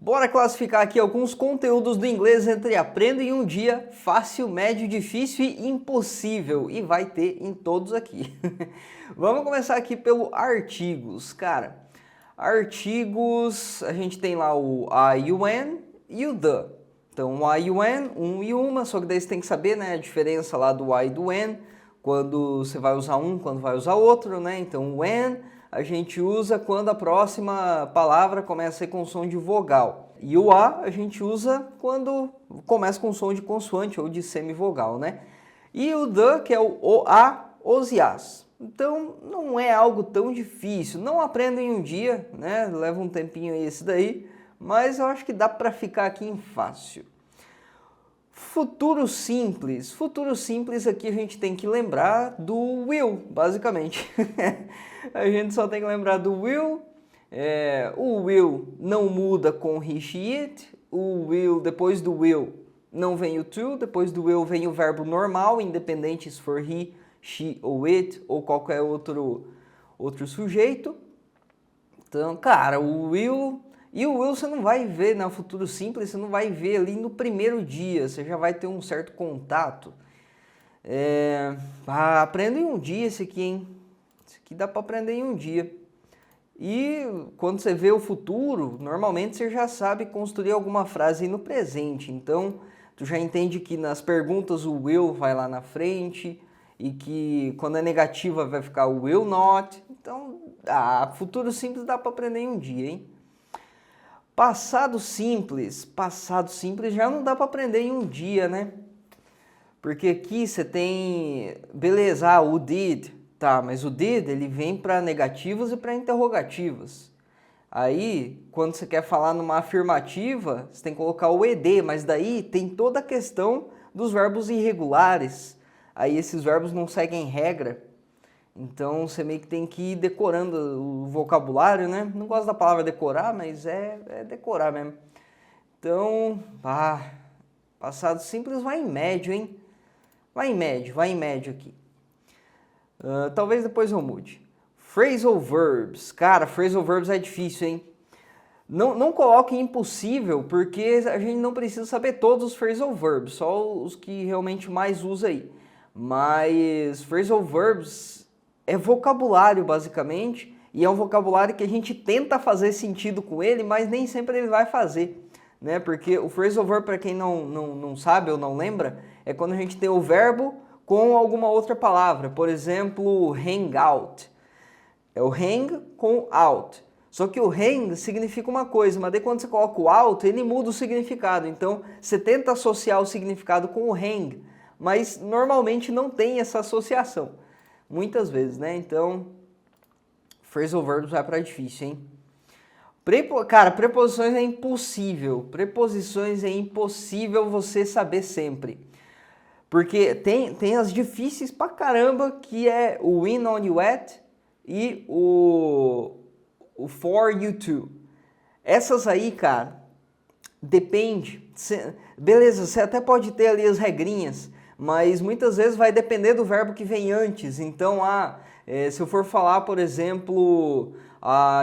Bora classificar aqui alguns conteúdos do inglês entre aprenda em um dia, fácil, médio, difícil e impossível. E vai ter em todos aqui. Vamos começar aqui pelo artigos. Cara, artigos, a gente tem lá o I, o an e o the. Então, o I, o an, um e uma, só que daí você tem que saber, né, a diferença lá do I e do an, quando você vai usar um, quando vai usar outro, né? Então, o an a gente usa quando a próxima palavra começa a ser com som de vogal. E o a gente usa quando começa com som de consoante ou de semivogal, né? E o the, que é o a, os e as. Então, não é algo tão difícil. Não aprenda em um dia, né? Leva um tempinho aí esse daí, mas eu acho que dá para ficar aqui em fácil. Futuro simples. Futuro simples aqui a gente tem que lembrar do will, basicamente. A gente só tem que lembrar do will. O will não muda com he, she, it. O will, depois do will, não vem o to. Depois do will vem o verbo normal, independente se for he, she ou it, ou qualquer outro sujeito. Então, cara, o will... E o will você não vai ver, no futuro simples, você não vai ver ali no primeiro dia, você já vai ter um certo contato. Aprenda em um dia esse aqui, hein? Esse aqui dá para aprender em um dia. E quando você vê o futuro, normalmente você já sabe construir alguma frase aí no presente. Então, tu já entende que nas perguntas o will vai lá na frente e que quando é negativa vai ficar o will not. Então, futuro simples dá para aprender em um dia, hein? Passado simples já não dá para aprender em um dia, né? Porque aqui você tem, beleza, o did, tá, mas o did ele vem para negativas e para interrogativas. Aí, quando você quer falar numa afirmativa, você tem que colocar o ed, mas daí tem toda a questão dos verbos irregulares. Aí esses verbos não seguem regra. Então você meio que tem que ir decorando o vocabulário, né? Não gosto da palavra decorar, mas é decorar mesmo. Então, passado simples vai em médio, hein? Vai em médio aqui. Talvez depois eu mude. Phrasal verbs. Cara, phrasal verbs é difícil, hein? Não coloque impossível, porque a gente não precisa saber todos os phrasal verbs, só os que realmente mais usa aí. Mas phrasal verbs é vocabulário, basicamente, e é um vocabulário que a gente tenta fazer sentido com ele, mas nem sempre ele vai fazer, né? Porque o phrasal verb, para quem não sabe ou não lembra, é quando a gente tem o verbo com alguma outra palavra. Por exemplo, hang out. É o hang com out. Só que o hang significa uma coisa, mas daí quando você coloca o out, ele muda o significado. Então, você tenta associar o significado com o hang, mas normalmente não tem essa associação. Muitas vezes, né? Então, phrasal verbs vai para difícil, hein? Cara, preposições é impossível. Preposições é impossível você saber sempre. Porque tem as difíceis pra caramba, que é o in, on, you, at e o for, you, to. Essas aí, cara, depende. Beleza, você até pode ter ali as regrinhas, mas muitas vezes vai depender do verbo que vem antes. Então, se eu for falar, por exemplo,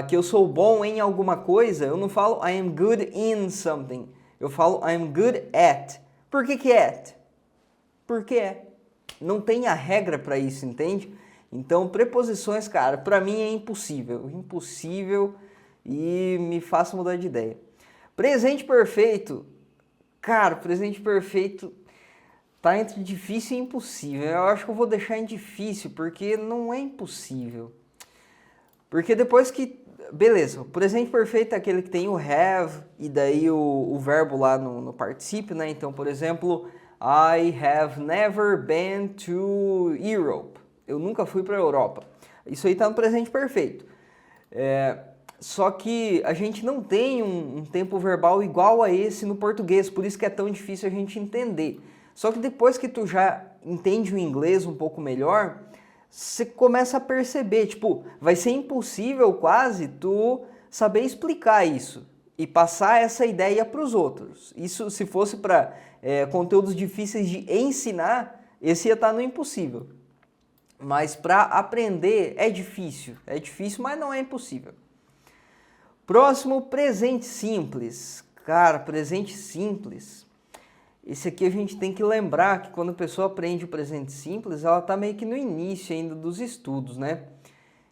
que eu sou bom em alguma coisa, eu não falo I am good in something. Eu falo I am good at. Por que at? Porque é. Não tem a regra para isso, entende? Então, preposições, cara, para mim é impossível. Impossível e me faça mudar de ideia. Presente perfeito. Cara, presente perfeito tá entre difícil e impossível. Eu acho que eu vou deixar em difícil, porque não é impossível. Porque depois que... Beleza, o presente perfeito é aquele que tem o have e daí o verbo lá no particípio, né? Então, por exemplo, I have never been to Europe. Eu nunca fui para a Europa. Isso aí tá no presente perfeito. Só que a gente não tem um tempo verbal igual a esse no português, por isso que é tão difícil a gente entender. Só que depois que tu já entende o inglês um pouco melhor, você começa a perceber, tipo, vai ser impossível quase tu saber explicar isso e passar essa ideia para os outros. Isso se fosse para conteúdos difíceis de ensinar, esse ia estar no impossível. Mas para aprender é difícil, mas não é impossível. Próximo, presente simples. Cara, presente simples. Esse aqui a gente tem que lembrar que quando a pessoa aprende o presente simples, ela está meio que no início ainda dos estudos, né?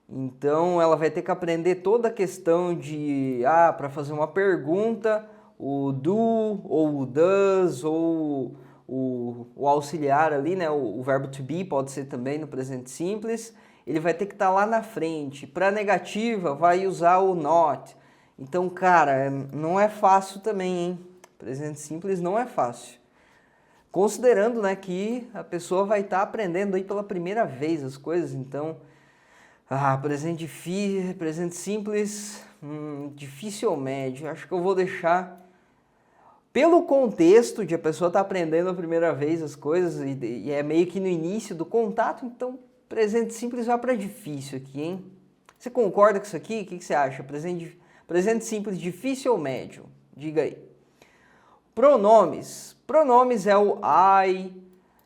Então ela vai ter que aprender toda a questão de, para fazer uma pergunta, o do, ou o does, ou o auxiliar ali, né? O verbo to be pode ser também no presente simples. Ele vai ter que estar lá na frente. Para negativa, vai usar o not. Então, cara, não é fácil também, hein? Presente simples não é fácil. Considerando, né, que a pessoa vai estar aprendendo aí pela primeira vez as coisas, então... presente simples, difícil ou médio? Acho que eu vou deixar... Pelo contexto de a pessoa estar aprendendo a primeira vez as coisas e é meio que no início do contato, então presente simples vai para difícil aqui, hein? Você concorda com isso aqui? O que você acha? Presente simples difícil ou médio? Diga aí. Pronomes. Pronomes é o I,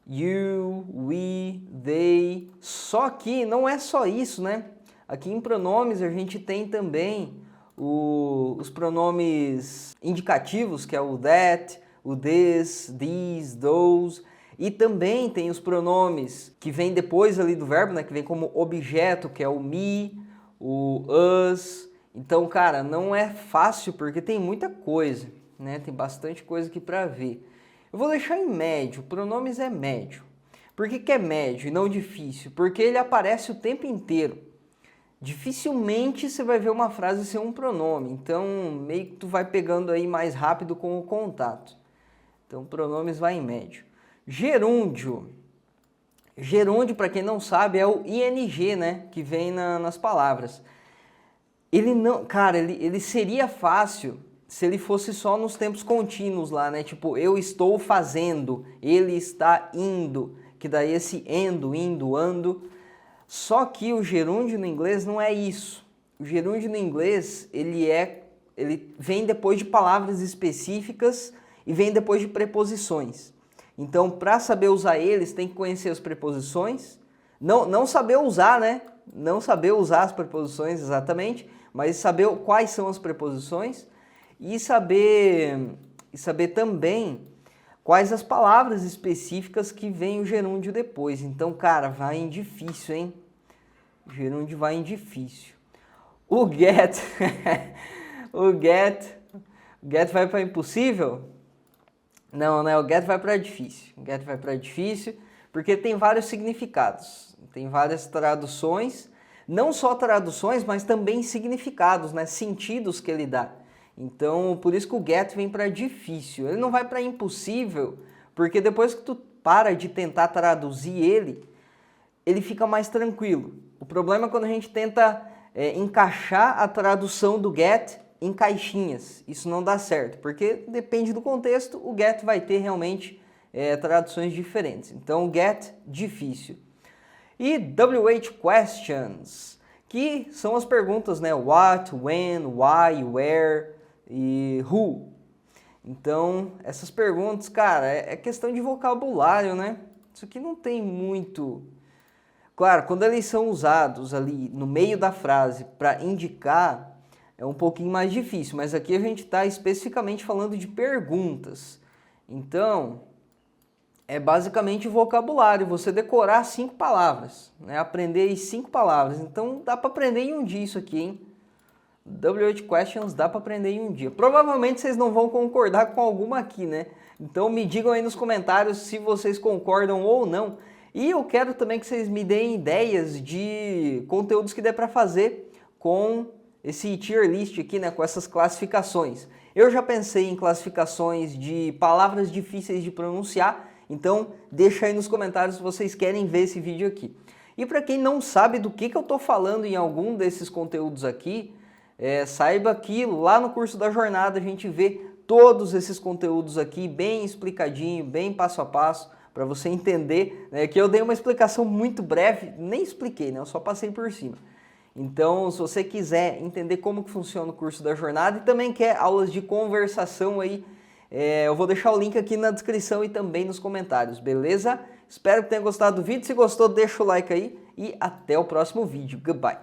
you, we, they. Só que não é só isso, né? Aqui em pronomes a gente tem também os pronomes indicativos, que é o that, o this, these, those. E também tem os pronomes que vêm depois ali do verbo, né? Que vem como objeto, que é o me, o us. Então, cara, não é fácil porque tem muita coisa, né? Tem bastante coisa aqui para ver. Eu vou deixar em médio, pronomes é médio. Por que é médio e não difícil? Porque ele aparece o tempo inteiro. Dificilmente você vai ver uma frase ser um pronome, então meio que tu vai pegando aí mais rápido com o contato. Então pronomes vai em médio. Gerúndio. Gerúndio, para quem não sabe, é o ing, né? Que vem nas palavras. Ele não, cara, ele seria fácil se ele fosse só nos tempos contínuos lá, né? Tipo, eu estou fazendo, ele está indo, que daí esse indo, ando. Só que o gerúndio no inglês não é isso. O gerúndio no inglês, ele vem depois de palavras específicas e vem depois de preposições. Então, para saber usar eles, tem que conhecer as preposições. Não saber usar, né? Não saber usar as preposições exatamente, mas saber quais são as preposições e saber também quais as palavras específicas que vem o gerúndio depois. Então, cara, vai em difícil, hein? O gerúndio vai em difícil. O get, o get vai para impossível? Não, né? O get vai para difícil. O get vai para difícil porque tem vários significados. Tem várias traduções. Não só traduções, mas também significados, né? Sentidos que ele dá. Então, por isso que o get vem para difícil. Ele não vai para impossível, porque depois que tu para de tentar traduzir ele fica mais tranquilo. O problema é quando a gente tenta encaixar a tradução do get em caixinhas. Isso não dá certo, porque depende do contexto, o get vai ter realmente traduções diferentes. Então, o get, difícil. E WH questions, que são as perguntas, né? What, when, why, where e who. Então, essas perguntas, cara, é questão de vocabulário, né? Isso aqui não tem muito... Claro, quando eles são usados ali no meio da frase para indicar, é um pouquinho mais difícil, mas aqui a gente está especificamente falando de perguntas. Então, é basicamente vocabulário, você decorar 5 palavras, né? Aprender 5 palavras. Então, dá para aprender em um dia isso aqui, hein? WH questions dá para aprender em um dia. Provavelmente vocês não vão concordar com alguma aqui, né? Então me digam aí nos comentários se vocês concordam ou não. E eu quero também que vocês me deem ideias de conteúdos que dê para fazer com esse tier list aqui, né? Com essas classificações. Eu já pensei em classificações de palavras difíceis de pronunciar, então deixa aí nos comentários se vocês querem ver esse vídeo aqui. E para quem não sabe do que eu estou falando em algum desses conteúdos aqui, saiba que lá no curso da jornada a gente vê todos esses conteúdos aqui bem explicadinho, bem passo a passo, para você entender, né, que eu dei uma explicação muito breve, nem expliquei, né, eu só passei por cima. Então, se você quiser entender como que funciona o curso da jornada e também quer aulas de conversação aí, eu vou deixar o link aqui na descrição e também nos comentários, beleza? Espero que tenha gostado do vídeo, se gostou deixa o like aí e até o próximo vídeo. Goodbye!